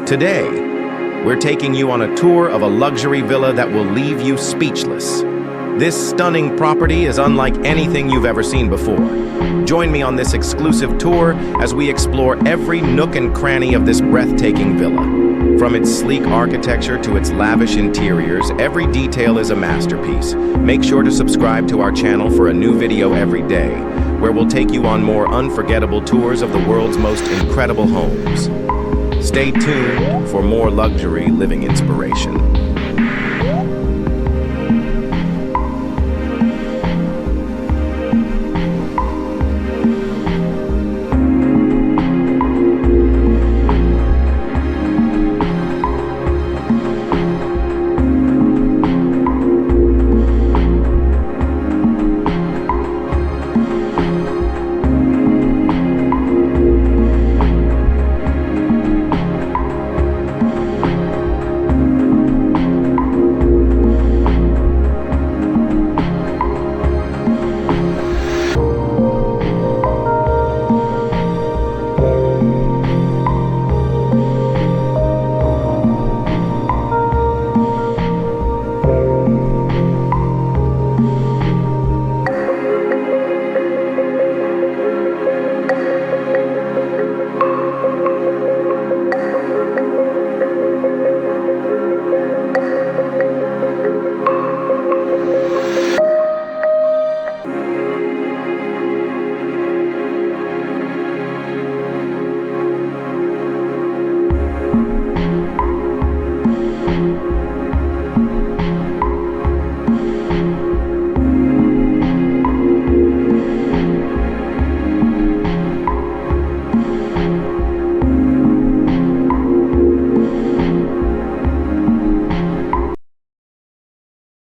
Today, we're taking you on a tour of a luxury villa that will leave you speechless. This stunning property is unlike anything you've ever seen before. Join me on this exclusive tour as we explore every nook and cranny of this breathtaking villa. From its sleek architecture to its lavish interiors, every detail is a masterpiece. Make sure to subscribe to our channel for a new video every day, where we'll take you on more unforgettable tours of the world's most incredible homes. Stay tuned for more luxury living inspiration.